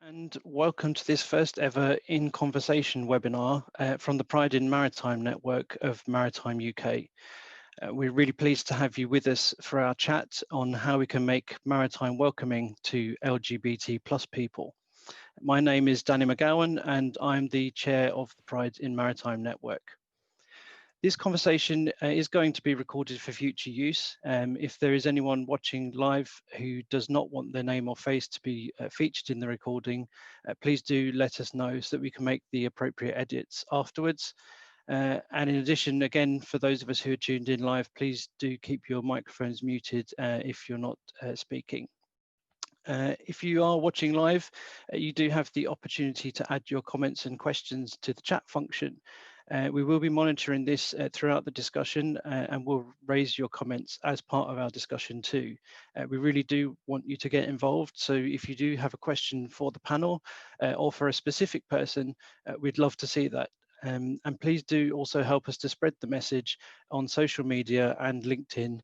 And welcome to this first ever In Conversation webinar from the Pride in Maritime network of Maritime UK. We're really pleased to have you with us for our chat on how we can make maritime welcoming to LGBT plus people. My name is Danny McGowan and I'm the chair of the Pride in Maritime network. This conversation is going to be recorded for future use. If there is anyone watching live who does not want their name or face to be featured in the recording, please do let us know so that we can make the appropriate edits afterwards. And in addition, again, for those of us who are tuned in live, please do keep your microphones muted if you're not speaking. If you are watching live, you do have the opportunity to add your comments and questions to the chat function. We will be monitoring this throughout the discussion and we'll raise your comments as part of our discussion too. We really do want you to get involved. So if you do have a question for the panel or for a specific person, we'd love to see that. And please do also help us to spread the message on social media and LinkedIn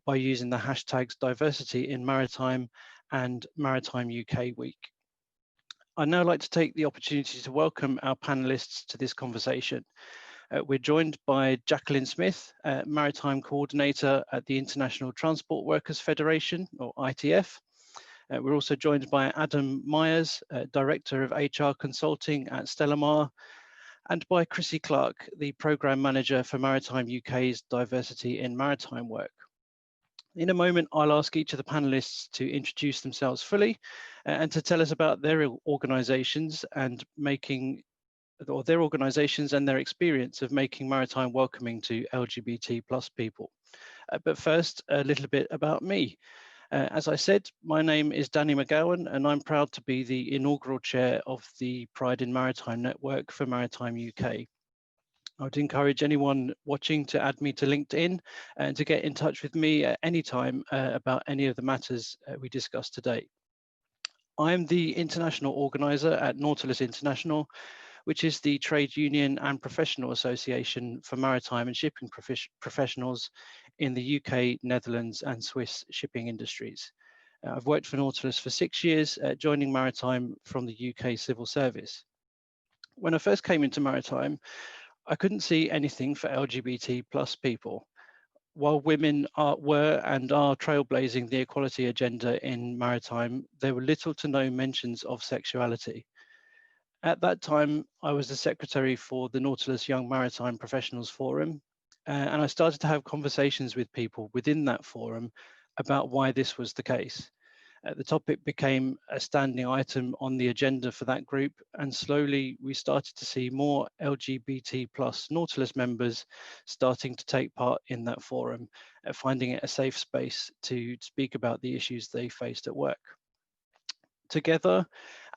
by using the hashtags diversity in maritime and Maritime UK Week. I'd now like to take the opportunity to welcome our panelists to this conversation. We're joined by Jacqueline Smith, Maritime Coordinator at the International Transport Workers Federation, or ITF. We're also joined by Adam Myers, Director of HR Consulting at Stellamar, and by Chrissy Clark, the Programme Manager for Maritime UK's Diversity in Maritime work. In a moment, I'll ask each of the panelists to introduce themselves fully and to tell us about their organisations and their experience of making maritime welcoming to LGBT plus people. But first, a little bit about me. As I said, my name is Danny McGowan and I'm proud to be the inaugural chair of the Pride in Maritime network for Maritime UK. I would encourage anyone watching to add me to LinkedIn and to get in touch with me at any time about any of the matters we discussed today. I'm the international organizer at Nautilus International, which is the trade union and professional association for maritime and shipping professionals in the UK, Netherlands and Swiss shipping industries. I've worked for Nautilus for 6 years, joining maritime from the UK civil service. When I first came into maritime, I couldn't see anything for LGBT plus people. While women were and are trailblazing the equality agenda in maritime, there were little to no mentions of sexuality. At that time, I was the secretary for the Nautilus Young Maritime Professionals Forum, and I started to have conversations with people within that forum about why this was the case. The topic became a standing item on the agenda for that group, and slowly we started to see more LGBT plus Nautilus members starting to take part in that forum, finding it a safe space to speak about the issues they faced at work. Together,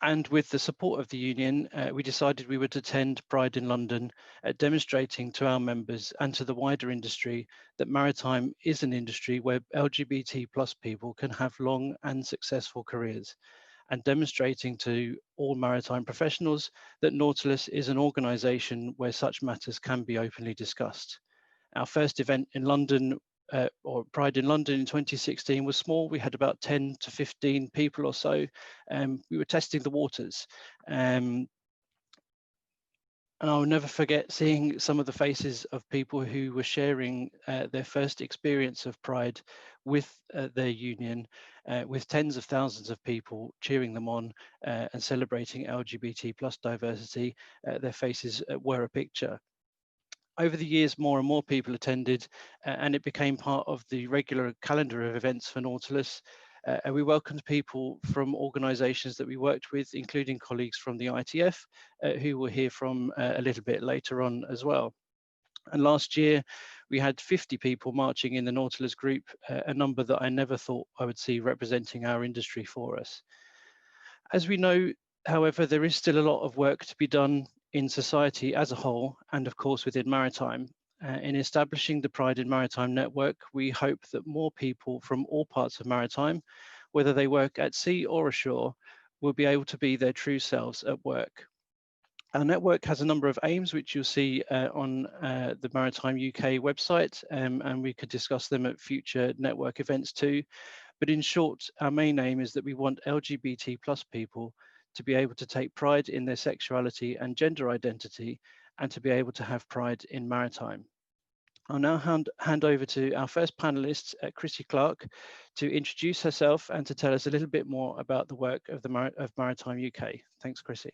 and with the support of the union, we decided we would attend Pride in London, demonstrating to our members and to the wider industry that maritime is an industry where LGBT plus people can have long and successful careers, and demonstrating to all maritime professionals that Nautilus is an organisation where such matters can be openly discussed. Our first event in London or Pride in London in 2016 was small. We had about 10 to 15 people or so. We were testing the waters. And I'll never forget seeing some of the faces of people who were sharing their first experience of Pride with their union, with tens of thousands of people cheering them on and celebrating LGBT plus diversity. Their faces were a picture. Over the years, more and more people attended, and it became part of the regular calendar of events for Nautilus. And we welcomed people from organisations that we worked with, including colleagues from the ITF, who we'll hear from a little bit later on as well. And last year, we had 50 people marching in the Nautilus group, a number that I never thought I would see representing our industry for us. As we know, however, there is still a lot of work to be done in society as a whole, and of course within maritime. In establishing the Pride in Maritime network, we hope that more people from all parts of maritime, whether they work at sea or ashore, will be able to be their true selves at work. Our network has a number of aims, which you'll see on the Maritime UK website, and we could discuss them at future network events too. But in short, our main aim is that we want LGBT plus people to be able to take pride in their sexuality and gender identity, and to be able to have pride in maritime. I'll now hand over to our first panelist, Chrissy Clark, to introduce herself and to tell us a little bit more about the work of Maritime UK. Thanks, Chrissy.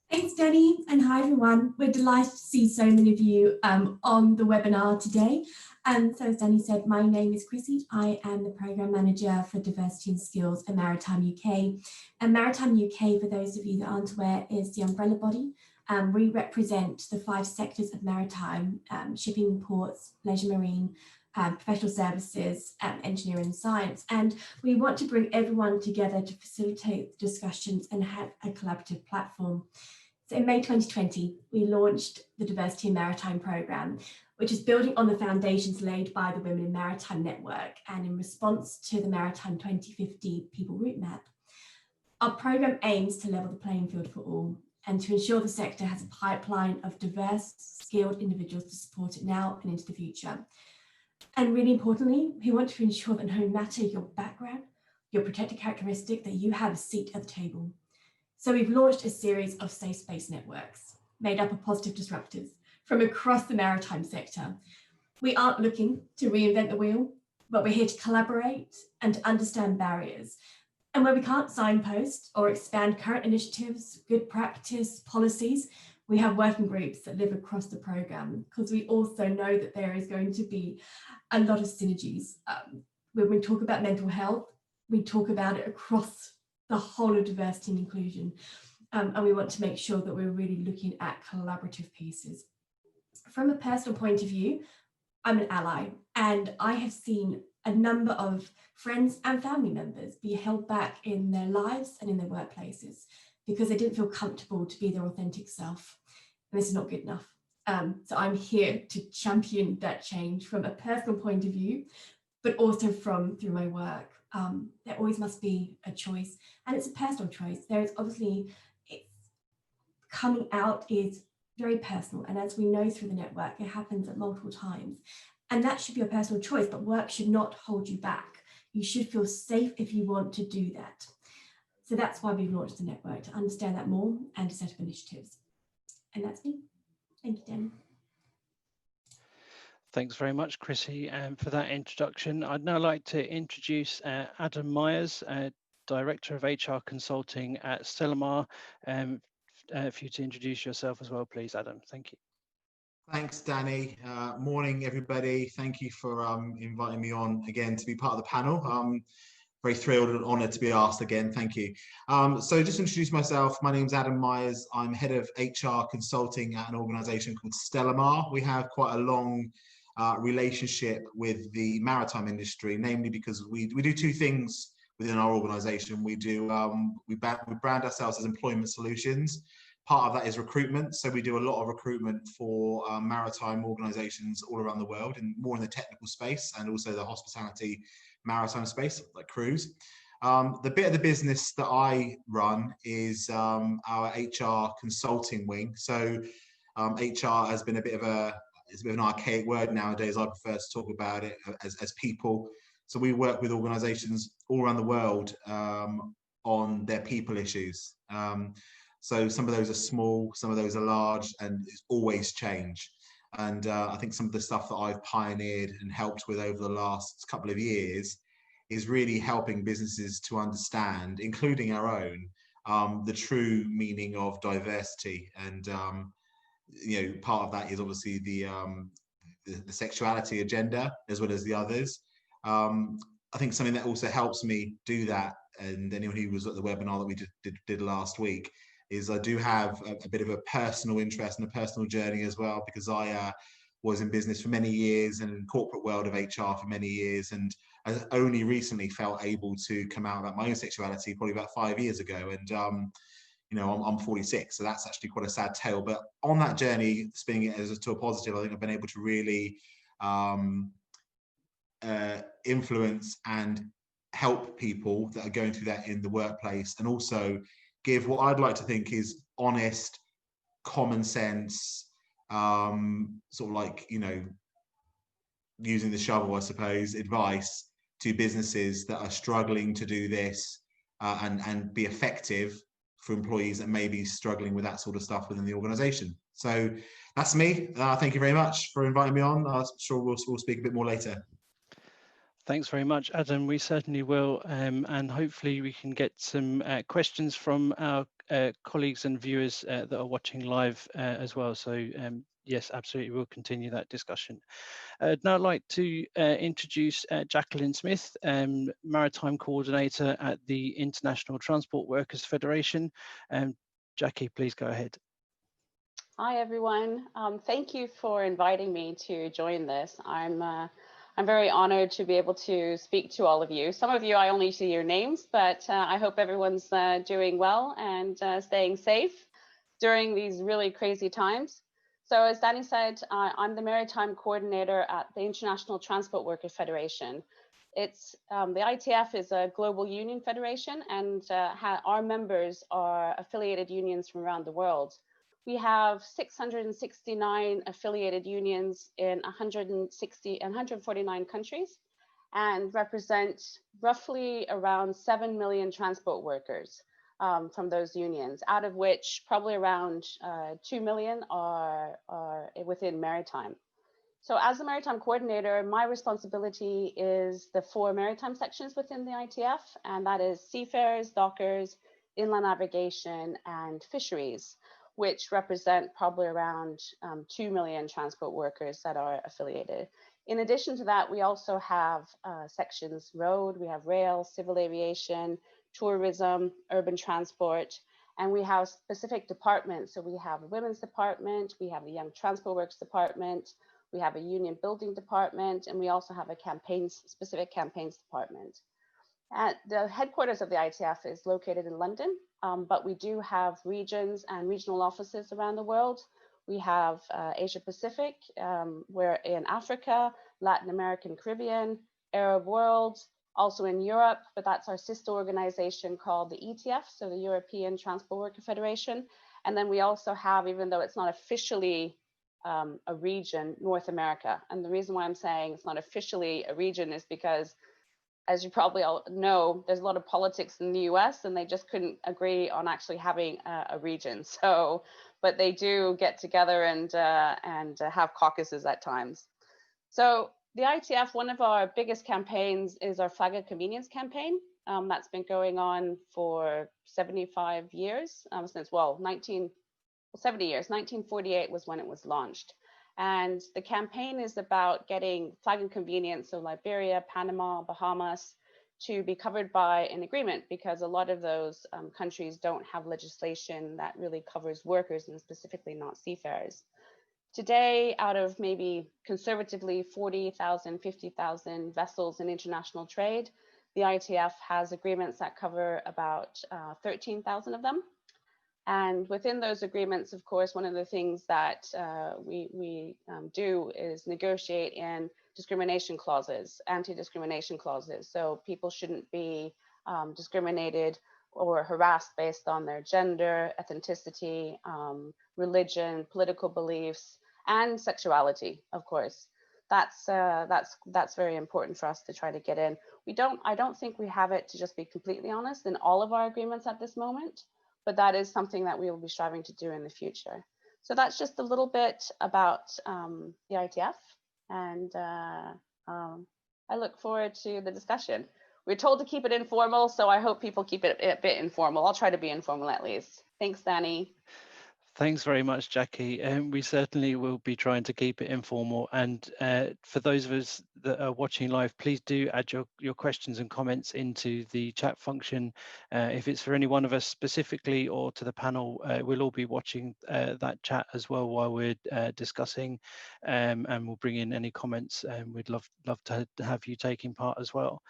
Thanks, Danny, and hi everyone. We're delighted to see so many of you on the webinar today. So as Danny said, my name is Chrissy. I am the Programme Manager for Diversity and Skills at Maritime UK. And Maritime UK, for those of you that aren't aware, is the umbrella body. We represent the 5 sectors of maritime: shipping, ports, leisure marine, professional services, engineering and science. And we want to bring everyone together to facilitate discussions and have a collaborative platform. So in May 2020, we launched the Diversity in Maritime programme, which is building on the foundations laid by the Women in Maritime Network and in response to the Maritime 2050 People Route Map. Our programme aims to level the playing field for all and to ensure the sector has a pipeline of diverse, skilled individuals to support it now and into the future. And really importantly, we want to ensure that no matter your background, your protected characteristic, that you have a seat at the table. So we've launched a series of safe space networks made up of positive disruptors from across the maritime sector. We aren't looking to reinvent the wheel, but we're here to collaborate and to understand barriers. And where we can't signpost or expand current initiatives, good practice, policies, we have working groups that live across the programme, because we also know that there is going to be a lot of synergies. When we talk about mental health, we talk about it across the whole of diversity and inclusion. And we want to make sure that we're really looking at collaborative pieces. From a personal point of view, I'm an ally, and I have seen a number of friends and family members be held back in their lives and in their workplaces because they didn't feel comfortable to be their authentic self. And this is not good enough. So I'm here to champion that change from a personal point of view, but also through my work. There always must be a choice, and it's a personal choice. There is obviously, coming out is very personal, and as we know through the network, it happens at multiple times, and that should be a personal choice, but work should not hold you back. You should feel safe if you want to do that. So that's why we've launched the network, to understand that more and to set up initiatives. And that's me. Thank you, Dan. Thanks very much, Chrissy, for that introduction. I'd now like to introduce Adam Myers, Director of HR Consulting at Stellamar, for you to introduce yourself as well, please, Adam. Thank you. Thanks, Danny. Morning, everybody. Thank you for inviting me on again to be part of the panel. Very thrilled and honoured to be asked again. Thank you. So just to introduce myself, my name's Adam Myers. I'm head of HR consulting at an organisation called Stellamar. We have quite a long relationship with the maritime industry, namely because we do 2 things within our organisation. We brand ourselves as employment solutions. Part of that is recruitment. So we do a lot of recruitment for maritime organisations all around the world, and more in the technical space and also the hospitality maritime space, like cruise. The bit of the business that I run is our HR consulting wing. So HR has been it's a bit of an archaic word nowadays. I prefer to talk about it as people. So we work with organisations all around the world on their people issues. So some of those are small, some of those are large, and it's always change. And I think some of the stuff that I've pioneered and helped with over the last couple of years is really helping businesses to understand, including our own, the true meaning of diversity. And part of that is obviously the sexuality agenda as well as the others. I think something that also helps me do that, and anyone who was at the webinar that we did last week, is I do have a bit of a personal interest and a personal journey as well, because I was in business for many years and in the corporate world of HR for many years, and I only recently felt able to come out about my own sexuality probably about 5 years ago. And I'm 46, so that's actually quite a sad tale. But on that journey, spinning it to a positive, I think I've been able to really influence and help people that are going through that in the workplace, and also give what I'd like to think is honest, common sense, sort of like, using the shovel, I suppose, advice to businesses that are struggling to do this and be effective for employees that may be struggling with that sort of stuff within the organization. So that's me. Thank you very much for inviting me on. I'm sure we'll speak a bit more later. Thanks very much, Adam. We certainly will, and hopefully we can get some questions from our colleagues and viewers that are watching live as well. So yes, absolutely, we'll continue that discussion. Now I'd like to introduce Jacqueline Smith, Maritime Coordinator at the International Transport Workers Federation. Jackie, please go ahead. Hi, everyone. Thank you for inviting me to join this. I'm very honored to be able to speak to all of you. Some of you, I only see your names, but I hope everyone's doing well and staying safe during these really crazy times. So as Danny said, I'm the Maritime Coordinator at the International Transport Workers Federation. It's the ITF is a global union federation, and our members are affiliated unions from around the world. We have 669 affiliated unions in 149 countries and represent roughly around 7 million transport workers from those unions, out of which probably around 2 million are within maritime. So as a maritime coordinator, my responsibility is the 4 maritime sections within the ITF, and that is seafarers, dockers, inland navigation, and fisheries, which represent probably around 2 million transport workers that are affiliated. In addition to that, we also have sections road, we have rail, civil aviation, tourism, urban transport, and we have specific departments. So we have a women's department, we have a young transport workers department, we have a union building department, and we also have a specific campaigns department. The headquarters of the ITF is located in London, but we do have regions and regional offices around the world. We have Asia Pacific, we're in Africa, Latin American, Caribbean, Arab world, also in Europe, but that's our sister organization called the ETF, so the European Transport Worker Federation. And then we also have, even though it's not officially a region, North America. And the reason why I'm saying it's not officially a region is because, as you probably all know, there's a lot of politics in the US, and they just couldn't agree on actually having a region. So, but they do get together and have caucuses at times. So the ITF, one of our biggest campaigns is our Flag of Convenience campaign. That's been going on for 75 years, since, well, 70 years. 1948 was when it was launched. And the campaign is about getting flag of convenience, so Liberia, Panama, Bahamas, to be covered by an agreement, because a lot of those countries don't have legislation that really covers workers, and specifically not seafarers. Today, out of maybe conservatively 40,000, 50,000 vessels in international trade, the ITF has agreements that cover about 13,000 of them. And within those agreements, of course, one of the things that we do is negotiate in discrimination clauses, anti-discrimination clauses. So people shouldn't be discriminated or harassed based on their gender, ethnicity, religion, political beliefs, and sexuality, of course. That's very important for us to try to get in. I don't think we have it, to just be completely honest, in all of our agreements at this moment, but that is something that we will be striving to do in the future. So that's just a little bit about the ITF, and I look forward to the discussion. We're told to keep it informal, so I hope people keep it a bit informal. I'll try to be informal at least. Thanks, Danny. Thanks very much, Jackie. We certainly will be trying to keep it informal. And for those of us that are watching live, please do add your questions and comments into the chat function. If it's for any one of us specifically or to the panel, we'll all be watching that chat as well while we're discussing, and we'll bring in any comments. We'd love to have you taking part as well.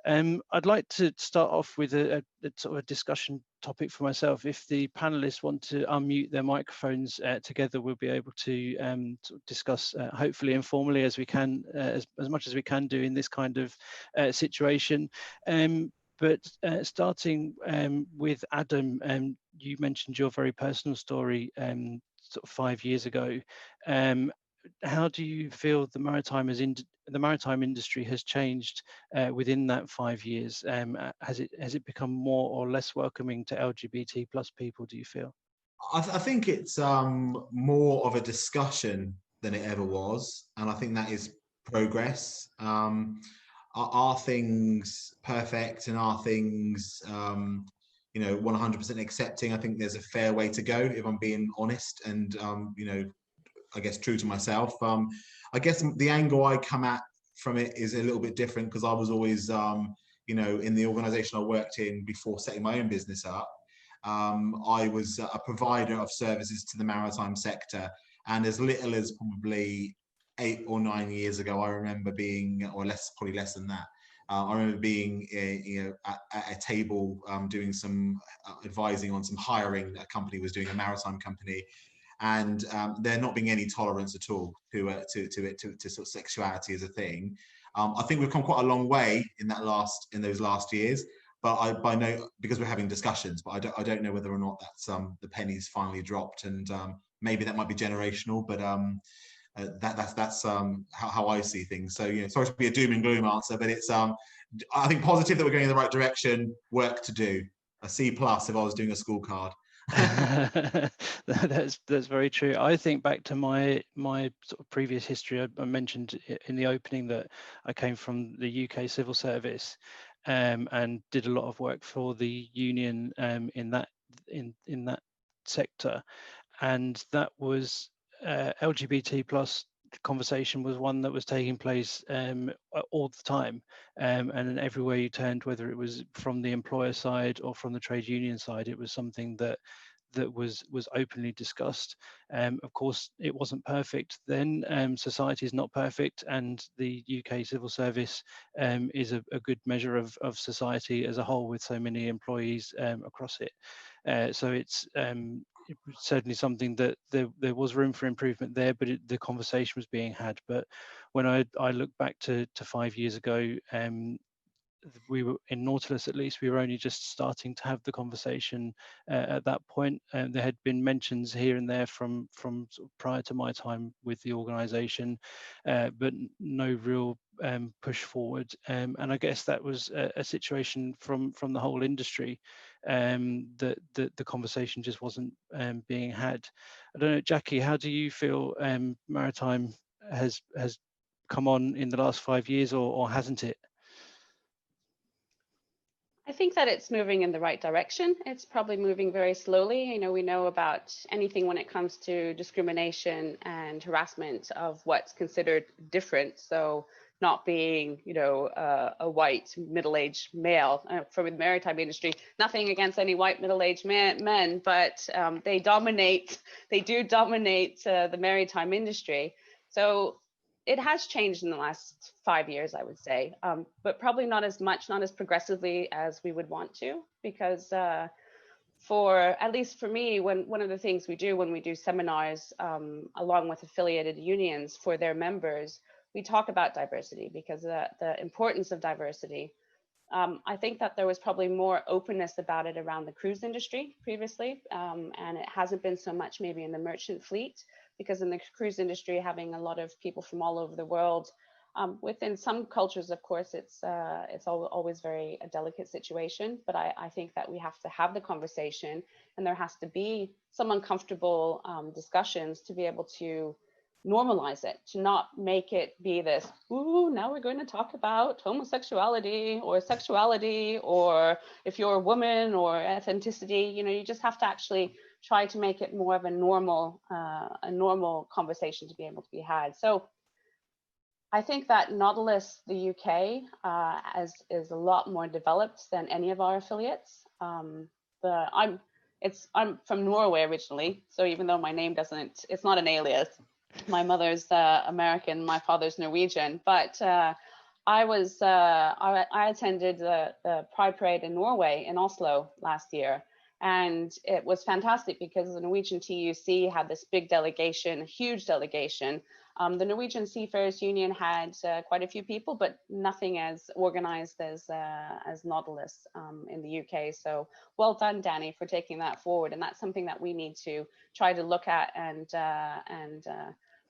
I'd like to start off with a sort of a discussion topic for myself. If the panelists want to unmute their microphones together, we'll be able to sort of discuss, hopefully informally as we can, as much as we can do in this kind of situation. But starting with Adam, you mentioned your very personal story sort of 5 years ago. how do you feel the maritime industry has changed within that 5 years? Has it become more or less welcoming to LGBT plus people, do you feel? I think it's more of a discussion than it ever was, and I think that is progress. Are things perfect, and are things 100% accepting? I think there's a fair way to go, if I'm being honest, and I guess true to myself. I guess the angle I come at from it is a little bit different, because I was always in the organization I worked in before setting my own business up. I was a provider of services to the maritime sector, and as little as probably 8 or 9 years ago, I remember being, or less, probably less than that. I remember being, at a table doing some advising on some hiring that a company was doing, a maritime company, and there not being any tolerance at all to sort of sexuality as a thing. I think we've come quite a long way in those last years. But because we're having discussions, but I don't know whether or not that's the pennies finally dropped, and maybe that might be generational, but that's how I see things. So sorry to be a doom and gloom answer, but it's I think positive that we're going in the right direction. Work to do. A C+ if I was doing a school card. That's very true. I think back to my sort of previous history. I mentioned in the opening that I came from the UK civil service, and did a lot of work for the union in that sector, and that was LGBT plus conversation was one that was taking place all the time, and everywhere you turned, whether it was from the employer side or from the trade union side, it was something that was openly discussed. Of course, it wasn't perfect then. Society is not perfect, and the UK civil service is a good measure of society as a whole, with so many employees across it. So it's certainly something that there was room for improvement there, but the conversation was being had. But when I look back to 5 years ago, we were in Nautilus, at least we were only just starting to have the conversation at that point, and there had been mentions here and there from sort of prior to my time with the organization, but no real push forward, and I guess that was a situation from the whole industry, that the conversation just wasn't being had. I don't know, Jackie, how do you feel maritime has come on in the last 5 years, or hasn't it? I think that it's moving in the right direction. It's probably moving very slowly. We know about anything when it comes to discrimination and harassment of what's considered different. So not being, a white middle-aged male. From the maritime industry, nothing against any white middle-aged men, but they do dominate the maritime industry. So it has changed in the last 5 years, I would say, but probably not as progressively as we would want to, because at least for me, one of the things we do when we do seminars, along with affiliated unions for their members, we talk about diversity, because the importance of diversity. I think that there was probably more openness about it around the cruise industry previously, and it hasn't been so much maybe in the merchant fleet, because in the cruise industry, having a lot of people from all over the world, within some cultures, of course, it's always a delicate situation. But I think that we have to have the conversation, and there has to be some uncomfortable discussions to be able to normalize it, to not make it be this, ooh, now we're going to talk about homosexuality or sexuality, or if you're a woman, or ethnicity. You just have to actually try to make it more of a normal conversation to be able to be had. So I think that Nautilus, the UK, is a lot more developed than any of our affiliates. I'm from Norway originally, so even though my name it's not an alias. My mother's American, my father's Norwegian, but I attended the Pride Parade in Norway, in Oslo, last year. And it was fantastic, because the Norwegian TUC had this big delegation, a huge delegation. The Norwegian Seafarers Union had quite a few people, but nothing as organized as Nautilus in the UK. So well done, Danny, for taking that forward. And that's something that we need to try to look at and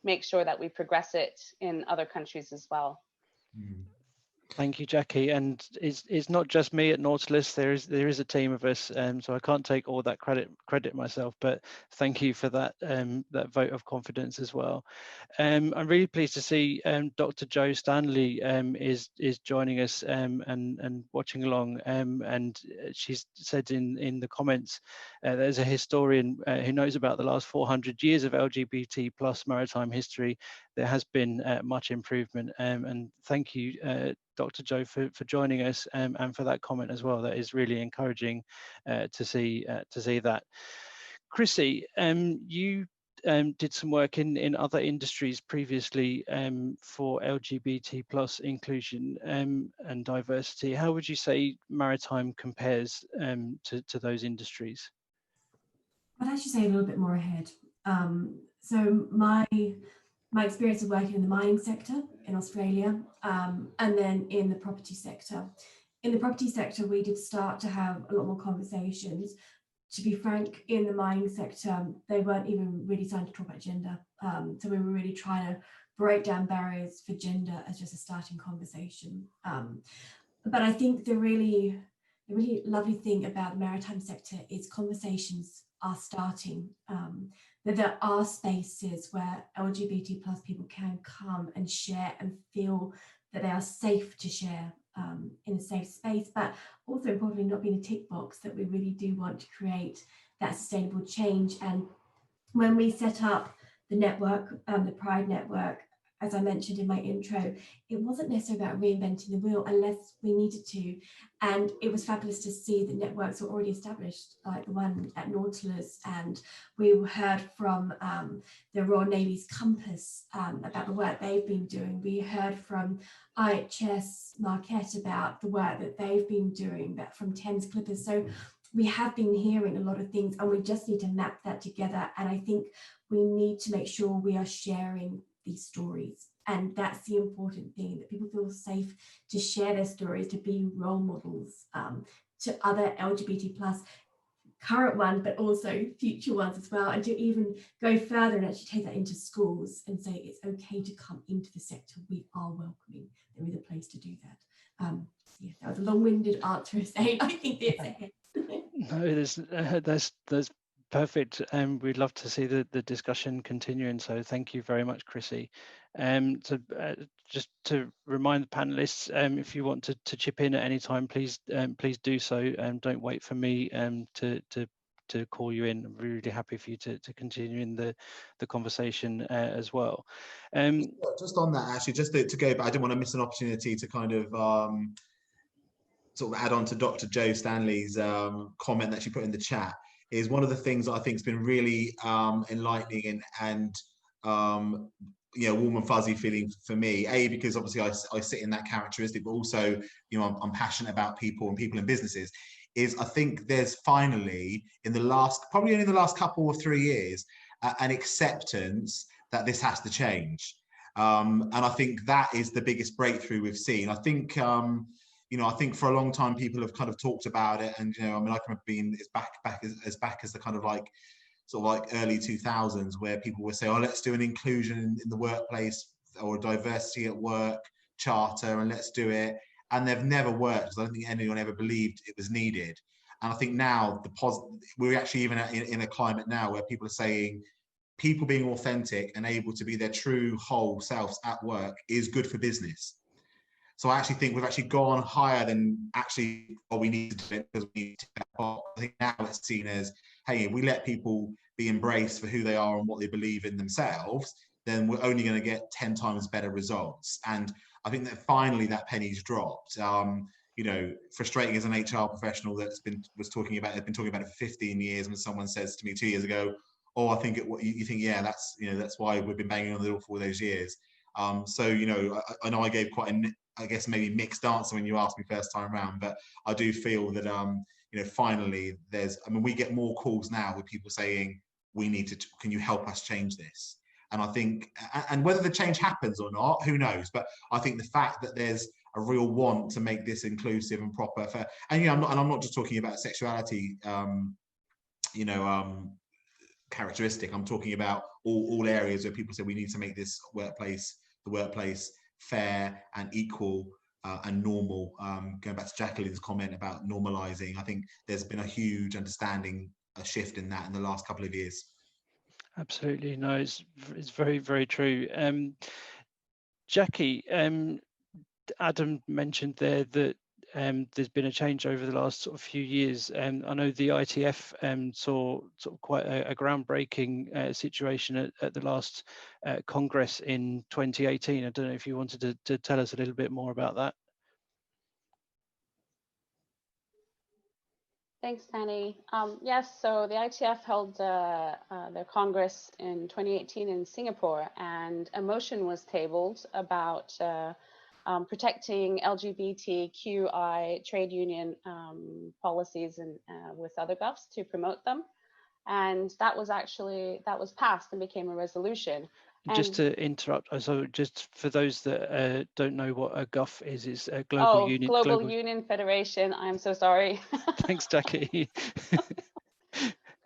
make sure that we progress it in other countries as well. Thank you, Jackie. And it's not just me at Nautilus. There is a team of us, so I can't take all that credit myself. But thank you for that that vote of confidence as well. I'm really pleased to see Dr. Jo Stanley is joining us and watching along. And she's said in the comments there's a historian who knows about the last 400 years of LGBT plus maritime history. There has been much improvement, and thank you, Dr. Jo, for joining us and for that comment as well. That is really encouraging to see that. Chrissy, you did some work in other industries previously for LGBT plus inclusion and diversity. How would you say maritime compares to those industries? I'd actually say a little bit more ahead. So my experience of working in the mining sector in Australia, and then in the property sector. In the property sector, we did start to have a lot more conversations. To be frank, in the mining sector, they weren't even really starting to talk about gender. So we were really trying to break down barriers for gender as just a starting conversation. But I think the really lovely thing about the maritime sector is conversations are starting. That there are spaces where LGBT plus people can come and share and feel that they are safe to share in a safe space, but also importantly not being a tick box, that we really do want to create that sustainable change. And when we set up the network, the Pride Network, as I mentioned in my intro, it wasn't necessarily about reinventing the wheel unless we needed to. And it was fabulous to see that networks were already established, like the one at Nautilus. And we heard from the Royal Navy's Compass about the work they've been doing. We heard from IHS Marquette about the work that they've been doing, that from Thames Clippers. So we have been hearing a lot of things, and we just need to map that together. And I think we need to make sure we are sharing these stories. And that's the important thing, that people feel safe to share their stories, to be role models to other LGBT plus current ones, but also future ones as well, and to even go further and actually take that into schools and say it's okay to come into the sector. We are welcoming. There is a place to do that. Yeah, that was a long-winded answer of saying I think it's ahead. No, that's perfect. We'd love to see the discussion continuing. So thank you very much, Chrissy. Just to remind the panelists, if you want to chip in at any time, please do so. Don't wait for me to call you in. I'm really happy for you to continue in the conversation as well. Just on that, actually, just to go, but I didn't want to miss an opportunity to kind of sort of add on to Dr. Jo Stanley's comment that she put in the chat. Is one of the things that I think has been really enlightening and you know, warm and fuzzy feeling for me. A, because obviously I sit in that characteristic, but also, you know, I'm passionate about people and people in businesses. Is I think there's finally, probably only in the last couple or 3 years, an acceptance that this has to change. And I think that is the biggest breakthrough we've seen. I think you know, I think for a long time people have kind of talked about it, and you know, I mean, I can remember being as back as the kind of like sort of like early 2000s, where people would say, oh, let's do an inclusion in the workplace or diversity at work charter, and let's do it. And they've never worked, because I don't think anyone ever believed it was needed. And I think now we're actually even in a climate now where people are saying people being authentic and able to be their true whole selves at work is good for business. So I actually think we've actually gone higher than actually, oh, we need to do it because we need to tick that box. I think now it's seen as, hey, if we let people be embraced for who they are and what they believe in themselves, then we're only going to get 10 times better results. And I think that finally that penny's dropped. You know, frustrating as an HR professional that's been talking about it for 15 years, when someone says to me 2 years ago, oh, I think you think, yeah, that's why we've been banging on the door for all those years. So, you know, I know I gave quite I guess maybe mixed answer when you asked me first time around, but I do feel that you know, finally I mean, we get more calls now with people saying, can you help us change this? And I think, and whether the change happens or not, who knows? But I think the fact that there's a real want to make this inclusive and proper for, and you know, I'm not just talking about sexuality, you know, characteristic. I'm talking about all areas where people say we need to make this the workplace fair and equal and normal. Going back to Jacqueline's comment about normalizing, I think there's been a huge understanding, a shift in that in the last couple of years. Absolutely, no, it's very, very true. Jackie, Adam mentioned there that there's been a change over the last sort of few years. I know the ITF saw sort of quite a groundbreaking situation at the last Congress in 2018. I don't know if you wanted to tell us a little bit more about that. Thanks, Danny. Yes, so the ITF held their Congress in 2018 in Singapore, and a motion was tabled about protecting LGBTQI trade union policies and with other GOVs to promote them. And that was passed and became a resolution. Just to interrupt, so just for those that don't know what a GUF is, it's a Global Union. Global Union Federation. I'm so sorry. Thanks, Jackie.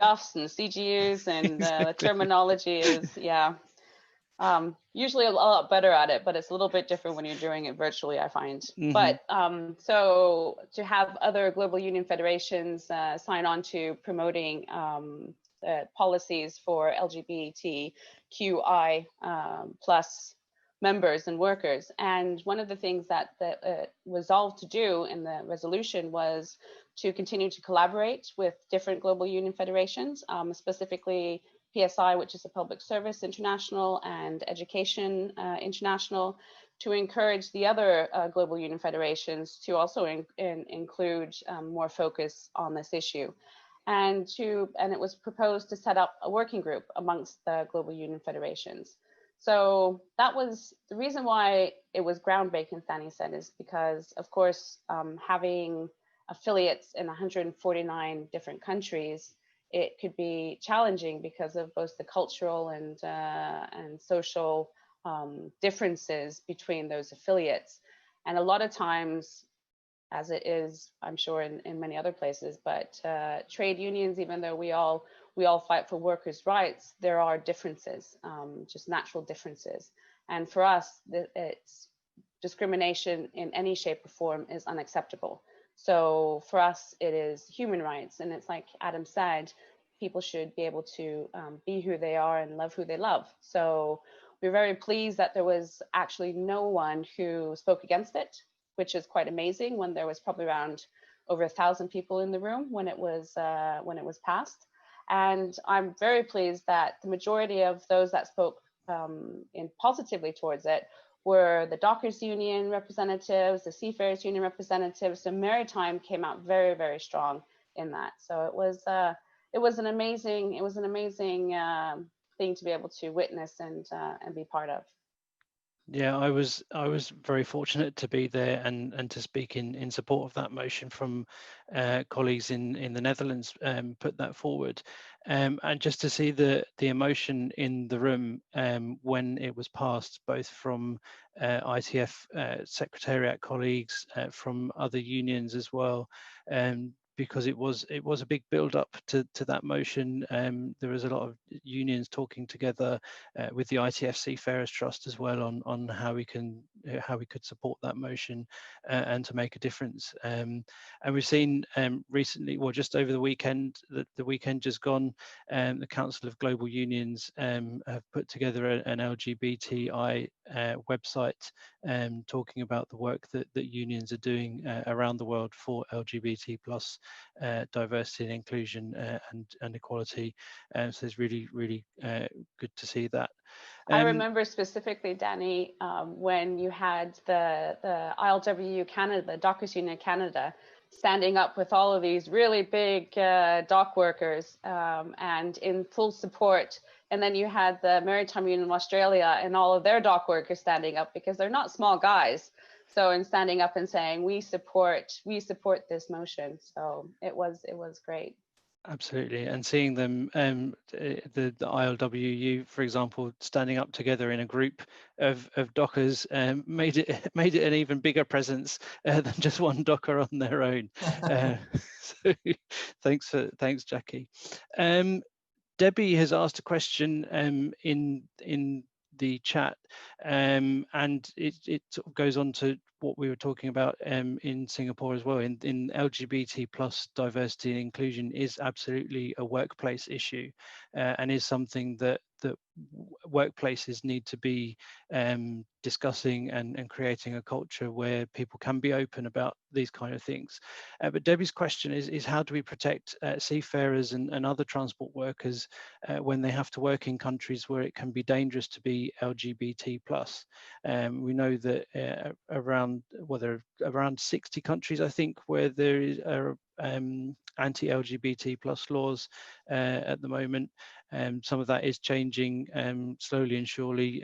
GUFs and CGUs and Exactly. the terminology is, yeah. Usually a lot better at it, but it's a little bit different when you're doing it virtually, I find. Mm-hmm. But so to have other global union federations sign on to promoting policies for LGBTQI plus members and workers. And one of the things that resolved to do in the resolution was to continue to collaborate with different global union federations, specifically PSI, which is a Public Service International, and Education International, to encourage the other global union federations to also include more focus on this issue. And it was proposed to set up a working group amongst the global union federations. So that was the reason why it was groundbreaking, Danny said, is because, of course, having affiliates in 149 different countries, it could be challenging because of both the cultural and social differences between those affiliates. And a lot of times, as it is, I'm sure in many other places, but trade unions, even though we all fight for workers' rights, there are differences, just natural differences. And for us, it's discrimination in any shape or form is unacceptable. So for us, it is human rights. And it's like Adam said, people should be able to be who they are and love who they love. So we're very pleased that there was actually no one who spoke against it, which is quite amazing when there was probably around over 1,000 people in the room when it was passed. And I'm very pleased that the majority of those that spoke positively towards it were the Dockers Union representatives, the Seafarers Union representatives. So Maritime came out very, very strong in that. So it was an amazing thing to be able to witness and be part of. Yeah, I was very fortunate to be there and to speak in support of that motion from colleagues in the Netherlands, put that forward, and just to see the emotion in the room when it was passed, both from ITF Secretariat colleagues, from other unions as well, because it was a big build up to that motion. There was a lot of unions talking together with the ITF Seafarers Trust as well on how we could support that motion and to make a difference. And we've seen recently, well, just over the weekend, the weekend just gone, the Council of Global Unions have put together an LGBTI website talking about the work that unions are doing around the world for LGBT plus diversity and inclusion and equality. So it's really, really good to see that. I remember specifically, Danny, when you had the ILWU Canada, the Dockers Union Canada, standing up with all of these really big dock workers and in full support. And then you had the Maritime Union of Australia and all of their dock workers standing up, because they're not small guys. So in standing up and saying, we support this motion. So it was great. Absolutely, and seeing them, the ILWU, for example, standing up together in a group of dockers, made it an even bigger presence than just one docker on their own. So thanks, Jackie. Debbie has asked a question in the chat, and it sort of goes on to what we were talking about in Singapore as well. In LGBT plus diversity and inclusion is absolutely a workplace issue, and is something that workplaces need to be discussing and creating a culture where people can be open about these kind of things. But Debbie's question is how do we protect seafarers and other transport workers when they have to work in countries where it can be dangerous to be LGBT plus? We know that around 60 countries, I think, where there is anti-LGBT plus laws at the moment. Some of that is changing slowly and surely,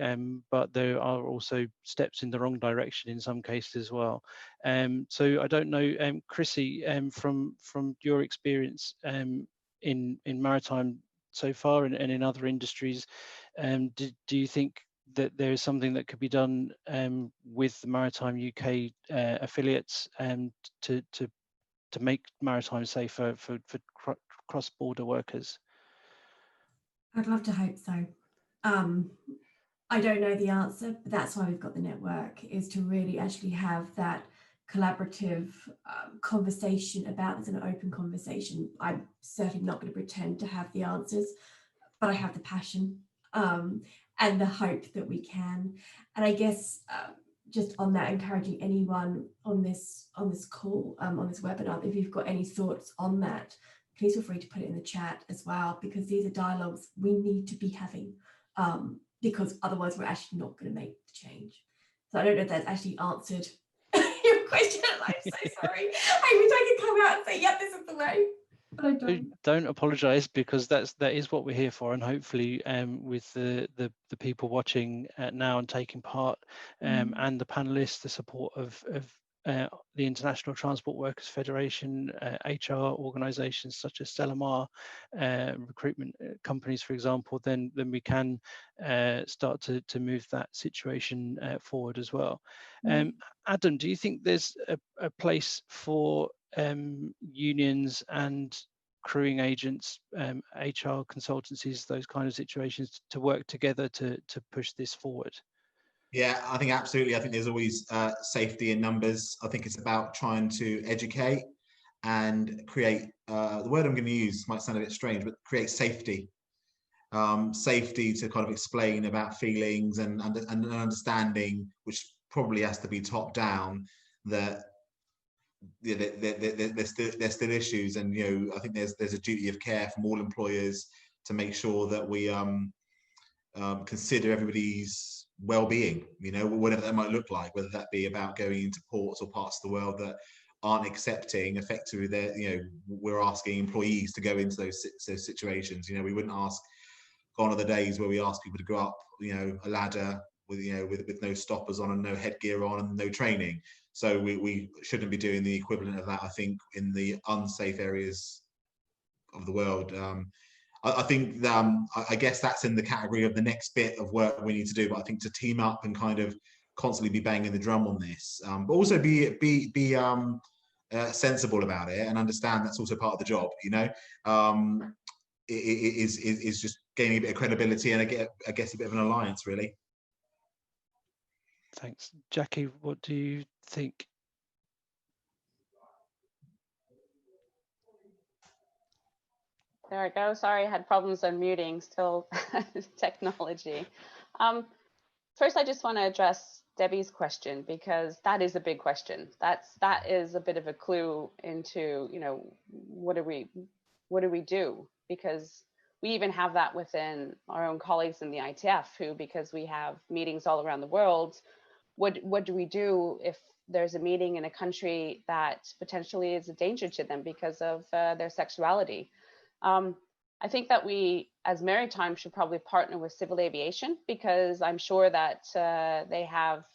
but there are also steps in the wrong direction in some cases as well. So I don't know, Chrissy, from your experience in maritime so far and in other industries, do you think that there is something that could be done with the Maritime UK affiliates to make maritime safer for cross-border workers? I'd love to hope so. I don't know the answer, but that's why we've got the network, is to really actually have that collaborative conversation about this, an open conversation. I'm certainly not going to pretend to have the answers, but I have the passion and the hope that we can. And I guess just on that, encouraging anyone on this call, on this webinar, if you've got any thoughts on that, please feel free to put it in the chat as well, because these are dialogues we need to be having, because otherwise we're actually not going to make the change. So I don't know if that's actually answered your question. I'm so sorry. I wish I could come out and say, yeah, this is the way. But I don't apologize, because that is what we're here for, and hopefully with the people watching now and taking part, and the panelists, the support of the International Transport Workers Federation, HR organisations such as Stella Mar, recruitment companies, for example, then we can start to move that situation forward as well. Adam, do you think there's a place for unions and crewing agents, HR consultancies, those kind of situations, to work together to push this forward? Yeah, I think absolutely. I think there's always safety in numbers. I think it's about trying to educate and create, the word I'm going to use might sound a bit strange, but create safety. Safety to kind of explain about feelings and an understanding, which probably has to be top down, that there's still issues, and I think there's a duty of care from all employers to make sure that we consider everybody's well-being, whatever that might look like, whether that be about going into ports or parts of the world that aren't accepting. Effectively, we're asking employees to go into those situations. We wouldn't ask, gone are the days where we ask people to go up a ladder with no stoppers on and no headgear on and no training. So we shouldn't be doing the equivalent of that, I think, in the unsafe areas of the world. I think I guess that's in the category of the next bit of work we need to do. But I think to team up and kind of constantly be banging the drum on this, but also be sensible about it and understand that's also part of the job. It is just gaining a bit of credibility and I guess a bit of an alliance, really. Thanks. Jackie, what do you think? There I go. Sorry, I had problems unmuting, still technology. First, I just want to address Debbie's question, because that is a big question. That is a bit of a clue into, what do we do? Because we even have that within our own colleagues in the ITF, who, because we have meetings all around the world, what do we do if there's a meeting in a country that potentially is a danger to them because of their sexuality? I think that we, as Maritime, should probably partner with civil aviation, because I'm sure that they have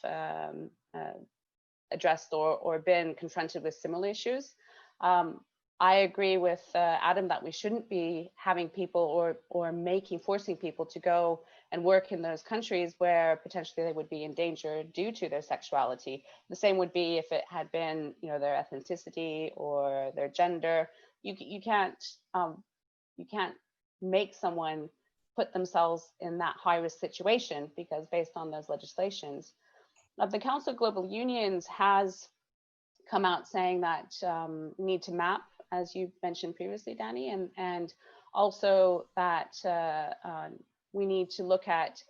addressed or been confronted with similar issues. I agree with Adam that we shouldn't be having people or forcing people to go and work in those countries where potentially they would be in danger due to their sexuality. The same would be if it had been, their ethnicity or their gender. You can't make someone put themselves in that high risk situation, because based on those legislations. The Council of Global Unions has come out saying that we need to map, as you mentioned previously, Danny, and also that we need to look at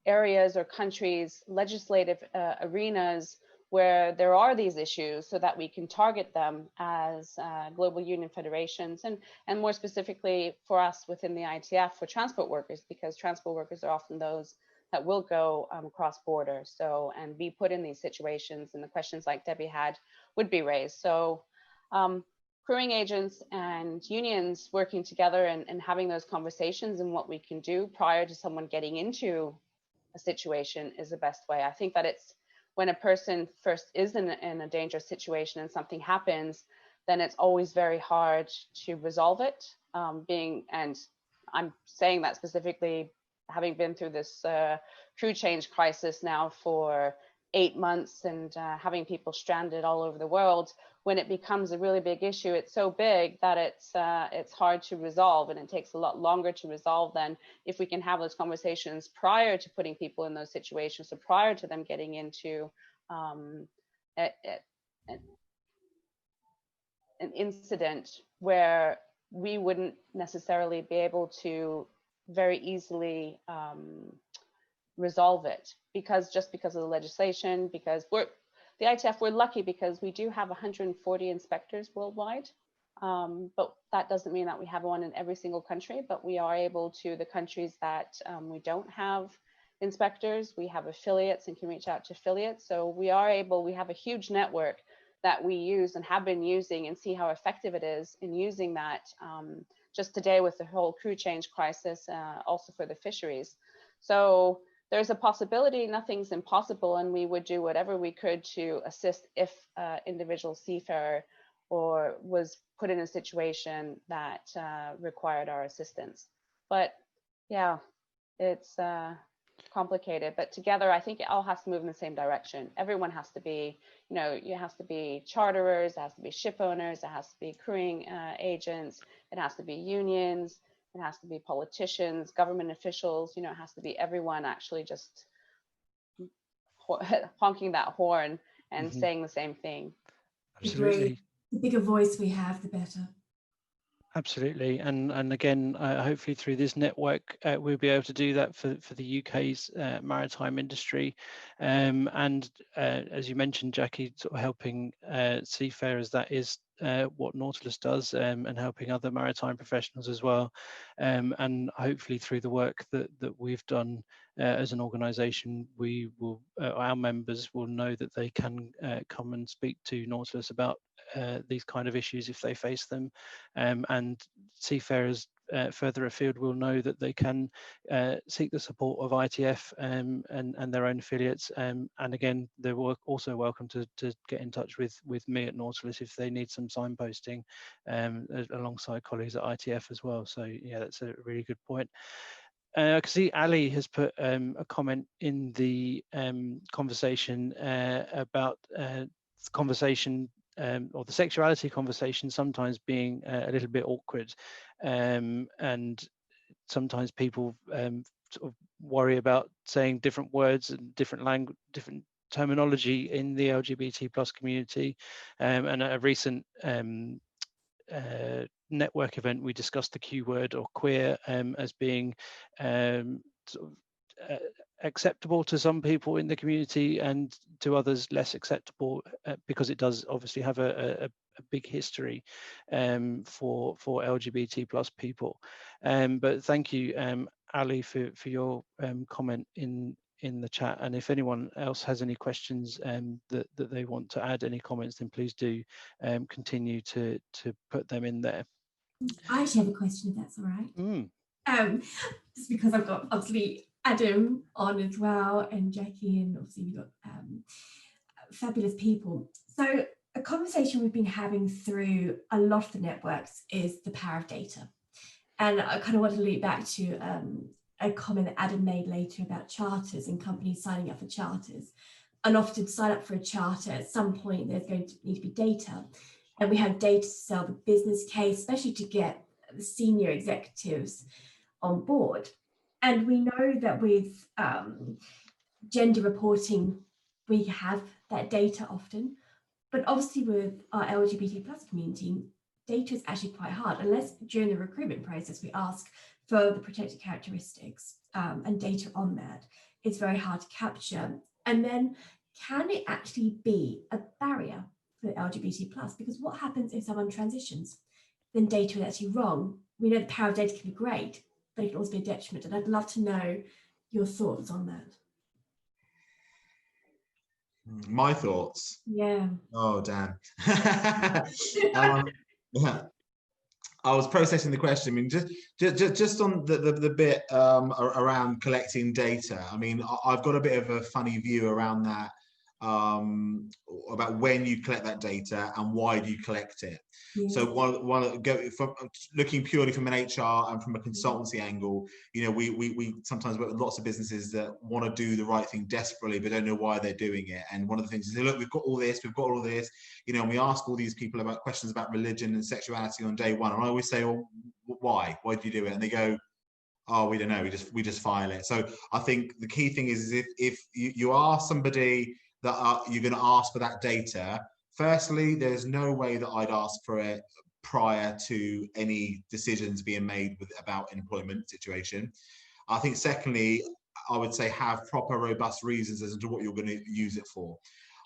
areas or countries, legislative arenas where there are these issues, so that we can target them as global union federations, and more specifically for us within the ITF for transport workers, because transport workers are often those that will go cross border, so, and be put in these situations, and the questions like Debbie had would be raised. So crewing agents and unions working together and having those conversations and what we can do prior to someone getting into a situation is the best way. I think that it's when a person first is in a dangerous situation and something happens, then it's always very hard to resolve it. And I'm saying that specifically having been through this crew change crisis now for 8 months, and having people stranded all over the world. When it becomes a really big issue, it's so big that it's hard to resolve, and it takes a lot longer to resolve than if we can have those conversations prior to putting people in those situations, so prior to them getting into an incident where we wouldn't necessarily be able to very easily resolve it, because of the legislation, because the ITF, we're lucky because we do have 140 inspectors worldwide, but that doesn't mean that we have one in every single country, but we are able to, the countries that we don't have inspectors, we have affiliates and can reach out to affiliates. So we have a huge network that we use and have been using, and see how effective it is in using that just today with the whole crew change crisis, also for the fisheries. So there's a possibility, nothing's impossible, and we would do whatever we could to assist if individual seafarer or was put in a situation that required our assistance. But yeah, it's complicated, but together I think it all has to move in the same direction. Everyone has to be, you has to be charterers, it has to be ship owners, it has to be crewing agents, it has to be unions, it has to be politicians, government officials, it has to be everyone actually just honking that horn and saying the same thing. Absolutely. The bigger voice we have, the better. Absolutely, and again, hopefully through this network, we'll be able to do that for the UK's maritime industry, and as you mentioned, Jackie, sort of helping seafarers. That is what Nautilus does, and helping other maritime professionals as well, and hopefully through the work that we've done as an organisation, we will, our members will know that they can come and speak to Nautilus about these kind of issues if they face them, and seafarers further afield will know that they can seek the support of ITF and their own affiliates, and again, they're also welcome to get in touch with me at Nautilus if they need some signposting, alongside colleagues at ITF as well. So yeah, that's a really good point. I can see Ali has put a comment in the conversation about conversation or the sexuality conversation sometimes being a little bit awkward, and sometimes people sort of worry about saying different words and different language, different terminology in the LGBT plus community, and at a recent network event, we discussed the Q word or queer as being sort of acceptable to some people in the community and to others less acceptable, because it does obviously have a big history for LGBT plus people. But thank you, Ali, for your comment in the chat, and if anyone else has any questions that they want to add, any comments, then please do continue to put them in there. I actually have a question, if that's all right. Just because I've got obviously Adam on as well, and Jackie, and obviously we've got fabulous people. So a conversation we've been having through a lot of the networks is the power of data, and I kind of want to loop back to a comment that Adam made later about charters and companies signing up for charters. And often to sign up for a charter, at some point there's going to need to be data, and we have data to sell the business case, especially to get the senior executives on board. And we know that with gender reporting, we have that data often, but obviously with our LGBT plus community, data is actually quite hard, unless during the recruitment process we ask for the protected characteristics and data on that. It's very hard to capture. And then can it actually be a barrier for LGBT plus? Because what happens if someone transitions? Then data is actually wrong. We know the power of data can be great, but it can also be a detriment. And I'd love to know your thoughts on that. My thoughts? Yeah. Oh, damn. Yeah. I was processing the question. I mean, just on the bit around collecting data. I mean, I've got a bit of a funny view around that, about when you collect that data and why do you collect it. Yeah. So go from looking purely from an HR and from a consultancy angle, you know, we sometimes work with lots of businesses that want to do the right thing desperately but don't know why they're doing it. And one of the things is, look, we've got all this, you know, and we ask all these people about questions about religion and sexuality on day one, and I always say, well, why do you do it? And they go, oh, we don't know, we just file it. So I think the key thing is if you are somebody that you're going to ask for that data, firstly, there's no way that I'd ask for it prior to any decisions being made about an employment situation. I think secondly, I would say have proper robust reasons as to what you're going to use it for.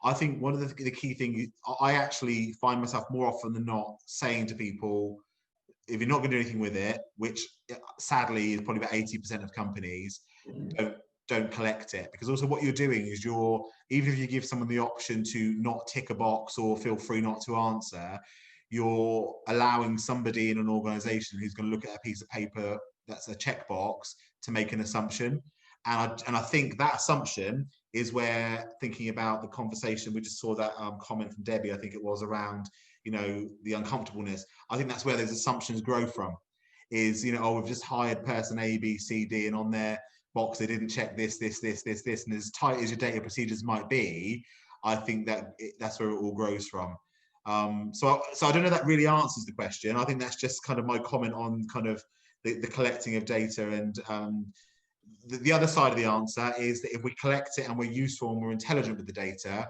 I think one of the key things, I actually find myself more often than not saying to people, if you're not going to do anything with it, which sadly is probably about 80% of companies, don't collect it. Because also what you're doing is even if you give someone the option to not tick a box or feel free not to answer, you're allowing somebody in an organization who's going to look at a piece of paper that's a checkbox to make an assumption. And I think that assumption is where, thinking about the conversation, we just saw that comment from Debbie, I think it was, around, you know, the uncomfortableness. I think that's where those assumptions grow from, is, you know, oh, we've just hired person A, B, C, D, and on their box they didn't check this, and as tight as your data procedures might be, I think that's where it all grows from. So I don't know if that really answers the question. I think that's just kind of my comment on kind of the collecting of data. And the other side of the answer is that if we collect it and we're useful and we're intelligent with the data,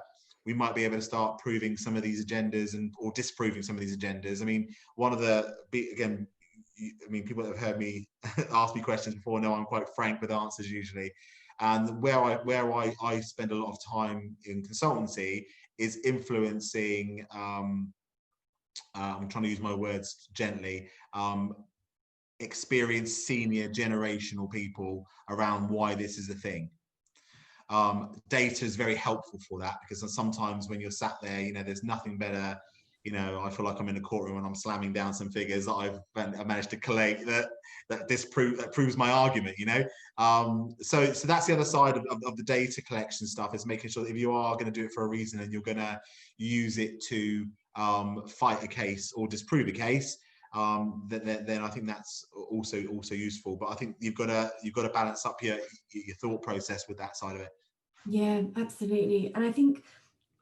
we might be able to start proving some of these agendas or disproving some of these agendas. I mean, people that have heard me ask me questions before know I'm quite frank with answers usually. And where I spend a lot of time in consultancy is influencing, I'm trying to use my words gently, experienced senior generational people around why this is a thing. Data is very helpful for that, because sometimes when you're sat there, you know, there's nothing better. You know, I feel like I'm in a courtroom and I'm slamming down some figures that I've managed to collate that proves my argument, you know. So that's the other side of the data collection stuff, is making sure that if you are going to do it for a reason and you're going to use it to fight a case or disprove a case, then I think that's also useful. But I think you've got to balance up your thought process with that side of it. Yeah, absolutely. And I think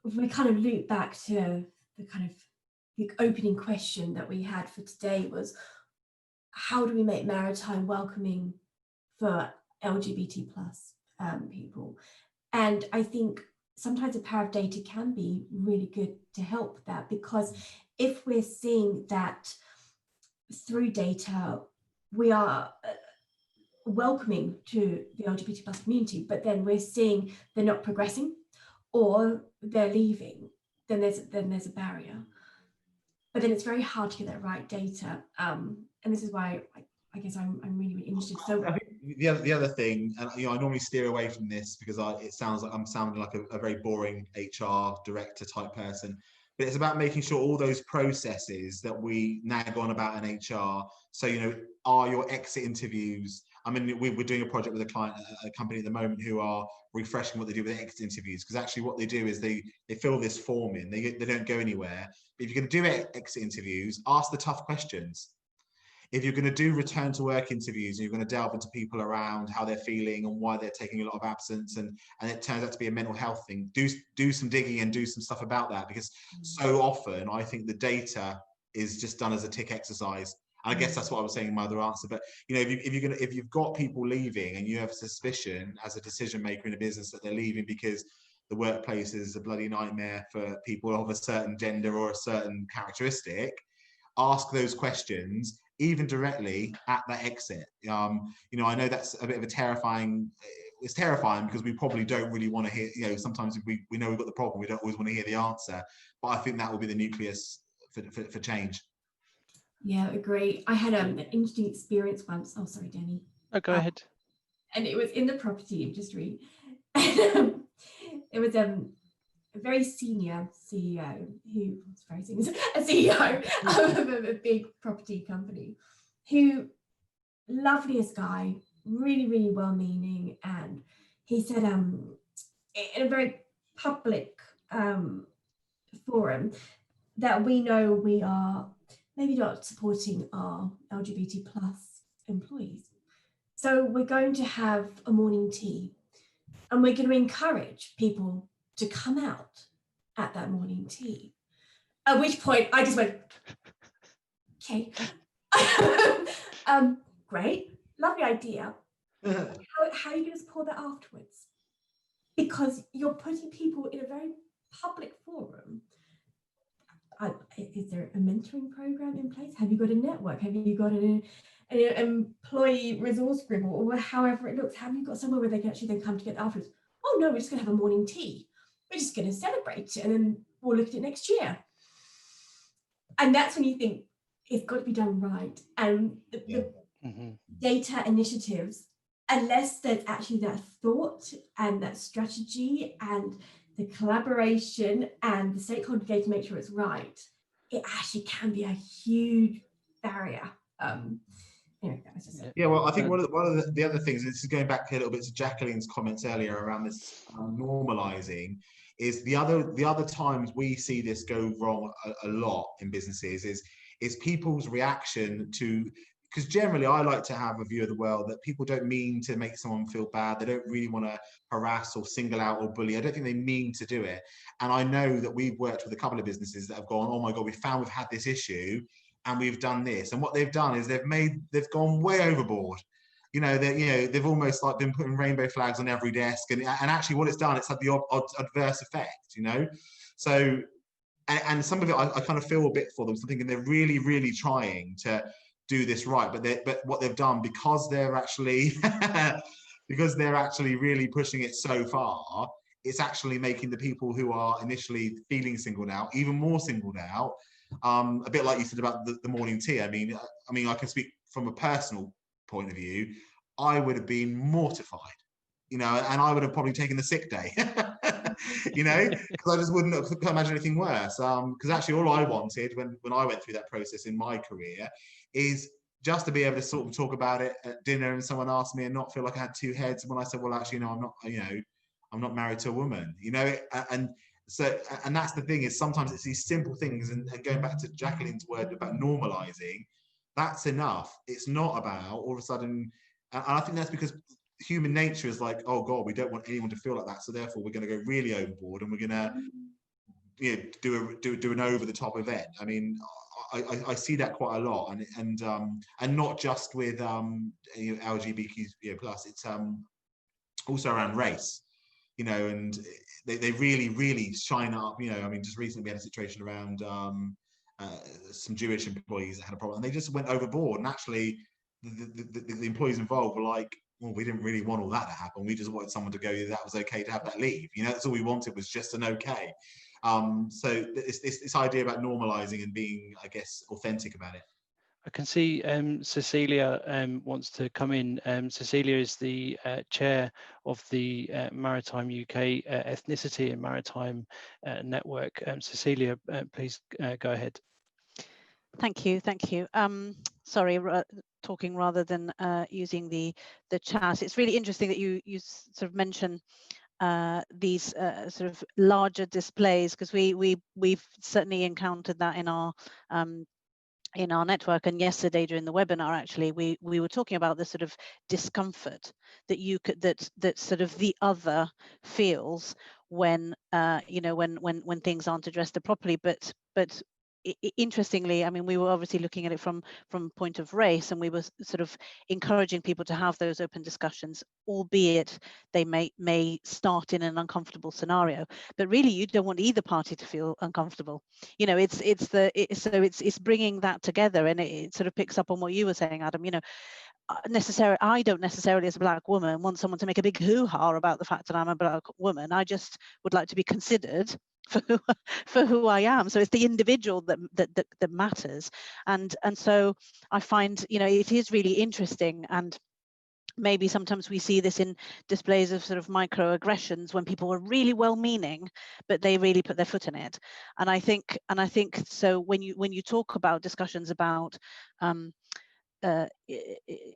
if we kind of loop back to the opening question that we had for today, was how do we make maritime welcoming for LGBT plus people? And I think sometimes the power of data can be really good to help that, because if we're seeing that through data we are welcoming to the LGBT plus community, but then we're seeing they're not progressing or they're leaving, then there's a barrier. But then it's very hard to get that right data, and this is why I guess I'm really interested. So I think the other thing, and you know, I normally steer away from this because it sounds like I'm sounding like a very boring HR director type person, but it's about making sure all those processes that we nag on about in HR. So, you know, are your exit interviews? I mean, we're doing a project with a company at the moment who are refreshing what they do with exit interviews, because actually what they do is they fill this form in, they don't go anywhere. But if you're going to do exit interviews, ask the tough questions. If you're going to do return to work interviews and you're going to delve into people around how they're feeling and why they're taking a lot of absence, and it turns out to be a mental health thing, do some digging and do some stuff about that, because so often I think the data is just done as a tick exercise. I guess that's what I was saying in my other answer. But you know, if you've got people leaving and you have a suspicion as a decision maker in a business that they're leaving because the workplace is a bloody nightmare for people of a certain gender or a certain characteristic, ask those questions even directly at that exit. You know, I know that's a bit of a terrifying. It's terrifying because we probably don't really want to hear. You know, sometimes we know we've got the problem, we don't always want to hear the answer. But I think that will be the nucleus for change. Yeah, agree. I had an interesting experience once. Oh, sorry, Danny. Oh, go ahead. And it was in the property industry. It was a very senior CEO who was very senior, a CEO of a big property company, who, loveliest guy, really, really well-meaning, and he said, in a very public forum, that we know we are maybe not supporting our LGBT plus employees. So we're going to have a morning tea and we're going to encourage people to come out at that morning tea. At which point I just went, okay, great, lovely idea. How are you going to support that afterwards? Because you're putting people in a very public forum. Is there a mentoring program in place? Have you got a network? Have you got an employee resource group, or however it looks? Have you got somewhere where they can actually then come together afterwards? Oh no, we're just going to have a morning tea. We're just going to celebrate it, and then we'll look at it next year. And that's when you think it's got to be done right. And the data initiatives, unless there's actually that thought and that strategy and the collaboration and the stakeholder engagement to make sure it's right, it actually can be a huge barrier. Anyway, that was just yeah, well, I think one of the other things, this is going back a little bit to Jacqueline's comments earlier around this normalizing, is the other times we see this go wrong a lot in businesses is people's reaction to. Because generally, I like to have a view of the world that people don't mean to make someone feel bad. They don't really want to harass or single out or bully. I don't think they mean to do it. And I know that we've worked with a couple of businesses that have gone, oh my God, we've had this issue and we've done this. And what they've done is they've gone way overboard. They've almost like been putting rainbow flags on every desk. And actually what it's done, it's had the adverse effect, So, and some of it, I kind of feel a bit for them. So I'm thinking they're really, really trying to do this right, but what they've done, because they're actually really pushing it so far, it's actually making the people who are initially feeling singled out even more singled out. A bit like you said about the morning tea. I mean, I can speak from a personal point of view. I would have been mortified, and I would have probably taken the sick day, because I just couldn't imagine anything worse. Because actually all I wanted when I went through that process in my career is just to be able to sort of talk about it at dinner and someone asked me and not feel like I had two heads when I said, well, actually, no, I'm not married to a woman, and that's the thing, is sometimes it's these simple things, and going back to Jacqueline's word about normalizing, that's enough. It's not about all of a sudden, and I think that's because human nature is like, oh God, we don't want anyone to feel like that, so therefore we're going to go really overboard and we're going to do an over the top event. I mean, I see that quite a lot, and not just with LGBTQ plus. It's also around race, and they really, really shine up. I mean, just recently we had a situation around some Jewish employees that had a problem, and they just went overboard. And actually, the employees involved were like, well, we didn't really want all that to happen. We just wanted someone to go, that was okay to have that leave. That's all we wanted, was just an okay. So it's this idea about normalizing and being, I guess, authentic about it. I can see Cecilia wants to come in. Cecilia is the chair of the Maritime UK Ethnicity and Maritime Network. Cecilia, please go ahead. Thank you. Sorry, talking rather than using the chat. It's really interesting that you sort of mention these sort of larger displays, because we've certainly encountered that in our network. And yesterday during the webinar, actually, we were talking about the sort of discomfort that that sort of the other feels when when things aren't addressed properly. But interestingly, I mean, we were obviously looking at it from point of race, and we were sort of encouraging people to have those open discussions, albeit they may start in an uncomfortable scenario. But really, you don't want either party to feel uncomfortable. You know, it's bringing that together, and it sort of picks up on what you were saying, Adam. You know, I don't necessarily, as a black woman, want someone to make a big hoo-ha about the fact that I'm a black woman. I just would like to be considered for who I am. So it's the individual that matters, and so I find, you know, it is really interesting, and maybe sometimes we see this in displays of sort of microaggressions when people are really well-meaning, but they really put their foot in it. And I think so when you talk about discussions about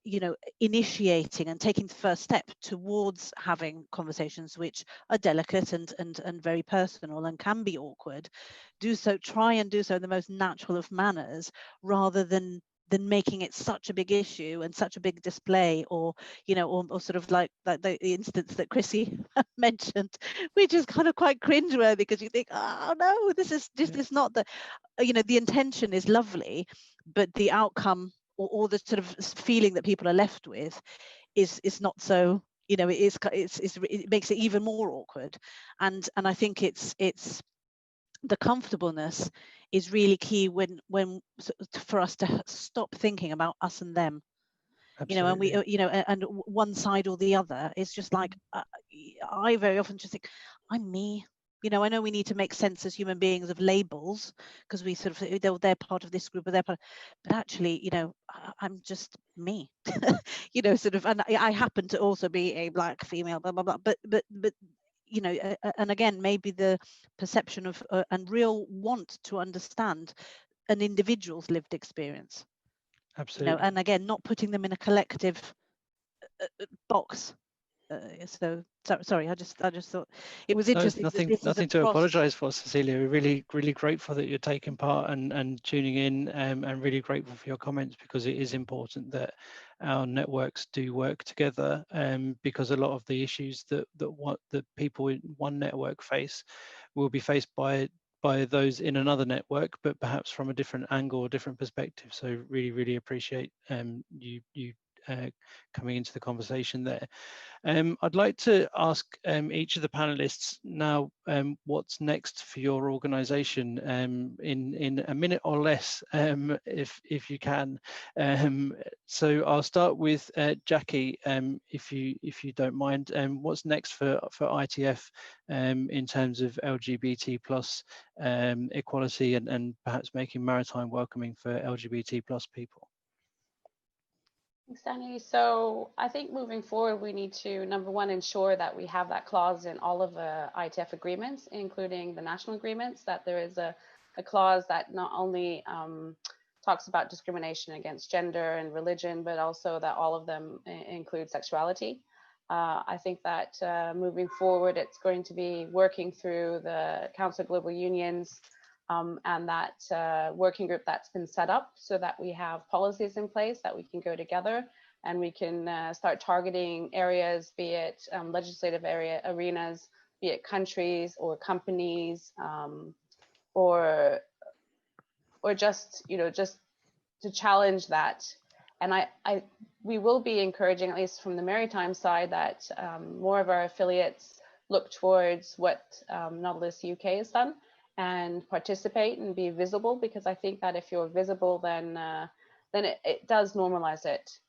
you know, initiating and taking the first step towards having conversations which are delicate and very personal and can be awkward, try and do so in the most natural of manners, rather than making it such a big issue and such a big display, or, you know, or sort of like the instance that Chrissy mentioned, which is kind of quite cringeworthy, because you think, oh no, this is not the, you know, the intention is lovely, but the outcome, or the sort of feeling that people are left with is not so, you know, it makes it even more awkward. And I think it's the comfortableness is really key when for us to stop thinking about us and them. Absolutely. You know, and we, you know, and one side or the other. It's just like, I very often just think, I'm me. You know, I know we need to make sense as human beings of labels, because we sort of, they're part of this group, or they're part, but actually, you know, I'm just me. You know, sort of, and I happen to also be a black female, blah blah blah. But you know, and again, maybe the perception of and real want to understand an individual's lived experience. Absolutely. You know, and again, not putting them in a collective box. Sorry, I just thought it was interesting. Nothing to apologise for, Cecilia. We're really grateful that you're taking part and tuning in, and really grateful for your comments, because it is important that our networks do work together, because a lot of the issues that people in one network face will be faced by those in another network, but perhaps from a different angle or different perspective. So really appreciate you coming into the conversation there. I'd like to ask each of the panelists now what's next for your organisation, in a minute or less, if you can. So I'll start with Jackie, if you don't mind. What's next for ITF in terms of LGBT plus equality, and perhaps making maritime welcoming for LGBT plus people? Thanks, Danny. So I think moving forward, we need to, number one, ensure that we have that clause in all of the ITF agreements, including the national agreements, that there is a clause that not only talks about discrimination against gender and religion, but also that all of them include sexuality. I think that moving forward, it's going to be working through the Council of Global Unions, and that working group that's been set up, so that we have policies in place that we can go together and we can start targeting areas, be it legislative arenas, be it countries or companies, or just, you know, just to challenge that. And we will be encouraging, at least from the maritime side, that more of our affiliates look towards what Nautilus UK has done and participate and be visible, because I think that if you're visible, then it does normalize it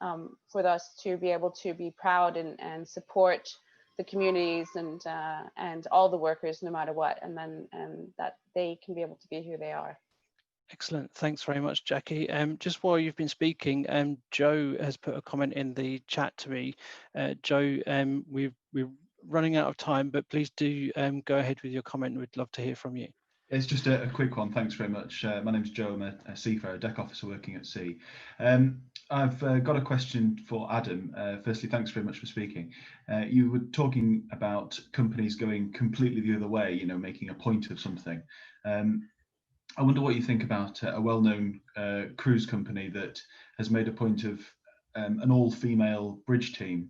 for us to be able to be proud and support the communities and all the workers, no matter what, and that they can be able to be who they are. Excellent. Thanks very much, Jackie. Just while you've been speaking, Joe has put a comment in the chat to me. Joe, we're running out of time, but please do go ahead with your comment. We'd love to hear from you. It's just a quick one. Thanks very much. My name's Joe. I'm a seafarer, deck officer working at sea. I've got a question for Adam. Firstly, thanks very much for speaking. You were talking about companies going completely the other way, you know, making a point of something. I wonder what you think about a well-known cruise company that has made a point of an all-female bridge team.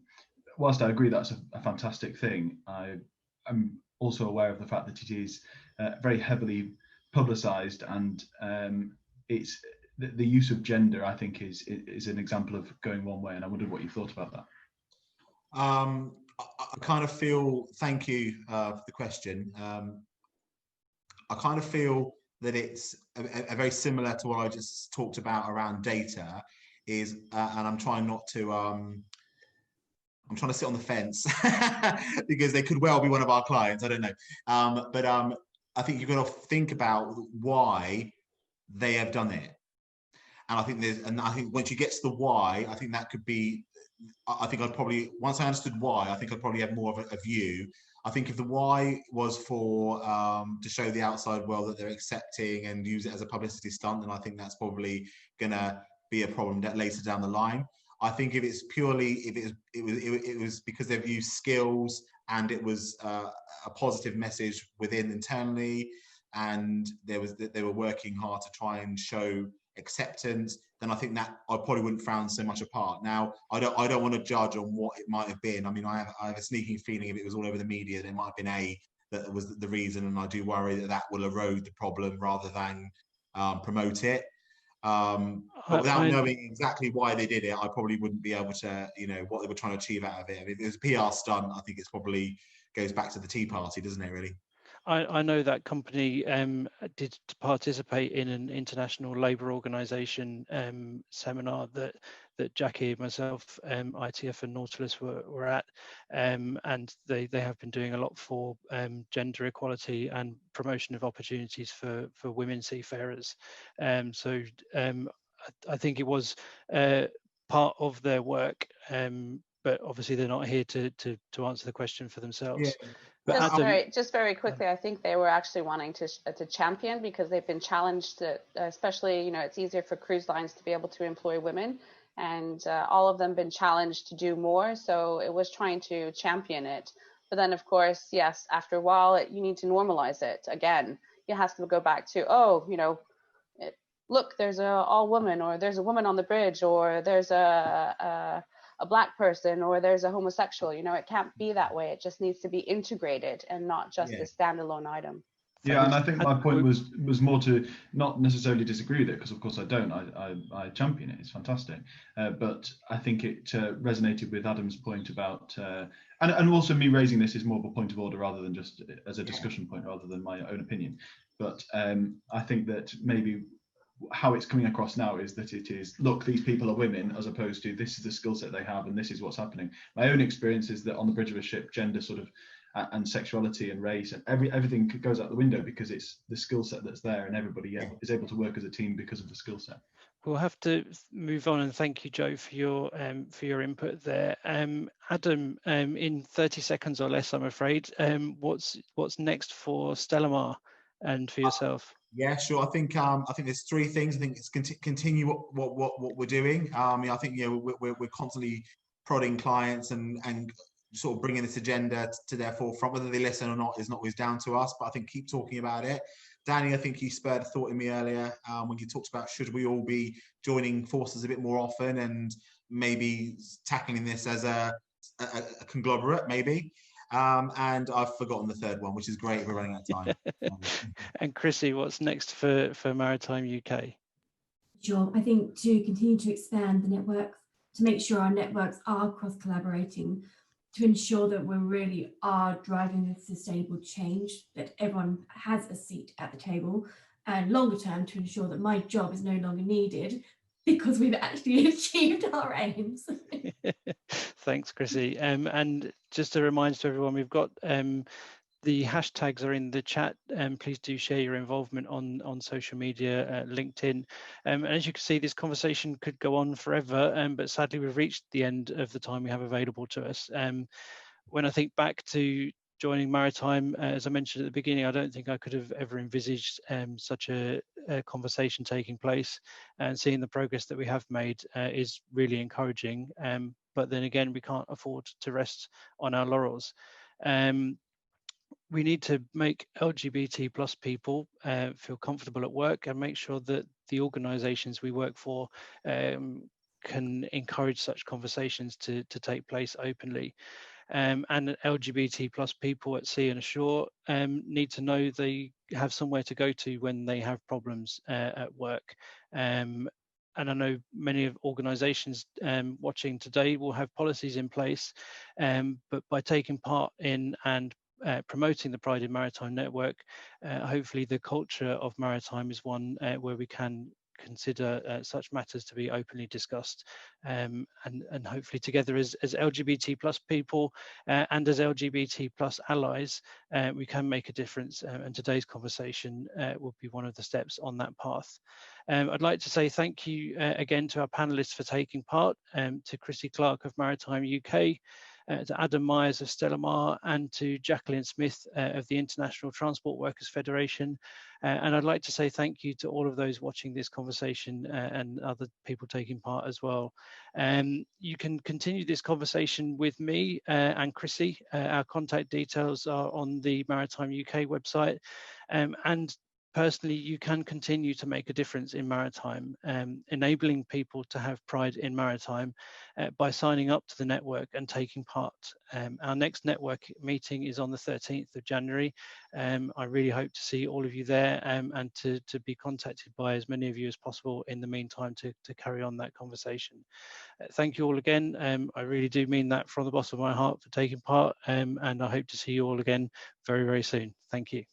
Whilst I agree that's a fantastic thing, I'm also aware of the fact that it is very heavily publicised, and it's the use of gender, I think, is an example of going one way. And I wondered what you thought about that. I kind of feel, thank you for the question. I kind of feel that it's a very similar to what I just talked about around data is, and I'm trying not to, I'm trying to sit on the fence because they could well be one of our clients. I don't know. But I think you've got to think about why they have done it. And I think once you get to the why, I think that could be, I think I'd probably, once I understood why, I think I'd probably have more of a view. I think if the why was for to show the outside world that they're accepting and use it as a publicity stunt, then I think that's probably going to be a problem later down the line. I think if it's purely, if it was because they've used skills and it was a positive message within internally, and they were working hard to try and show acceptance, then I think that I probably wouldn't frown so much apart. Now, I don't want to judge on what it might have been. I mean, I have a sneaking feeling if it was all over the media, there might have been that was the reason, and I do worry that will erode the problem rather than promote it. But without knowing exactly why they did it, I probably wouldn't be able to, what they were trying to achieve out of it. I mean, if it was a PR stunt, I think it's probably goes back to the Tea Party, doesn't it, really? I know that company did participate in an international labour organisation seminar that Jackie, myself, ITF and Nautilus were at, and they have been doing a lot for gender equality and promotion of opportunities for women seafarers. So I think it was part of their work, but obviously they're not here to answer the question for themselves. Yeah. But just very quickly, I think they were actually wanting to champion, because they've been challenged, especially, it's easier for cruise lines to be able to employ women, and all of them been challenged to do more. So it was trying to champion it. But then, of course, yes, after a while, you need to normalize it again. It has to go back to, look, there's a all woman, or there's a woman on the bridge, or there's a Black person, or there's a homosexual. It can't be that way. It just needs to be integrated and not just a standalone item. Yeah, and I think my point was more to not necessarily disagree with it, because of course I don't. I champion it. It's fantastic. But I think it resonated with Adam's point about, and also me raising this is more of a point of order rather than just as a discussion point rather than my own opinion. But I think that maybe how it's coming across now is that it is, look, these people are women, as opposed to this is the skill set they have and this is what's happening. My own experience is that on the bridge of a ship, gender sort of and sexuality and race and everything goes out the window, because it's the skill set that's there, and everybody is able to work as a team because of the skill set. We'll have to move on, and thank you, Joe, for your input there. Adam, in 30 seconds or less, I'm afraid, what's next for Stellamar and for yourself? Yeah, sure. I think there's three things. I think it's continue what we're doing. I think we're constantly prodding clients and sort of bringing this agenda to their forefront. Whether they listen or not is not always down to us, but I think keep talking about it. Danny, I think you spurred a thought in me earlier when you talked about should we all be joining forces a bit more often and maybe tackling this as a conglomerate, maybe. And I've forgotten the third one, which is great. We're running out of time. And Chrissy, what's next for Maritime UK? Sure. I think to continue to expand the network, to make sure our networks are cross-collaborating, to ensure that we really are driving a sustainable change, that everyone has a seat at the table, and longer term to ensure that my job is no longer needed because we've actually achieved our aims. Thanks, Chrissy. And just a reminder to everyone, we've got the hashtags are in the chat, and please do share your involvement on social media, LinkedIn. And as you can see, this conversation could go on forever, but sadly we've reached the end of the time we have available to us. When I think back to joining Maritime, as I mentioned at the beginning, I don't think I could have ever envisaged such a conversation taking place, and seeing the progress that we have made is really encouraging. But then again, we can't afford to rest on our laurels. We need to make LGBT plus people feel comfortable at work, and make sure that the organisations we work for can encourage such conversations to take place openly. And LGBT plus people at sea and ashore need to know they have somewhere to go to when they have problems at work. And I know many of organisations watching today will have policies in place, but by taking part in and promoting the Pride in Maritime network, hopefully the culture of maritime is one where we can consider such matters to be openly discussed, and hopefully together as LGBT plus people and as LGBT plus allies, we can make a difference, and today's conversation will be one of the steps on that path. I'd like to say thank you again to our panelists for taking part, to Chrissy Clark of Maritime UK, to Adam Myers of Stella Mar, and to Jacqueline Smith of the International Transport Workers Federation. And I'd like to say thank you to all of those watching this conversation and other people taking part as well. You can continue this conversation with me and Chrissy. Our contact details are on the Maritime UK website. And personally, you can continue to make a difference in maritime, enabling people to have pride in maritime by signing up to the network and taking part. Our next network meeting is on the 13th of January. I really hope to see all of you there, and to be contacted by as many of you as possible in the meantime to carry on that conversation. Thank you all again. I really do mean that from the bottom of my heart for taking part, and I hope to see you all again very, very soon. Thank you.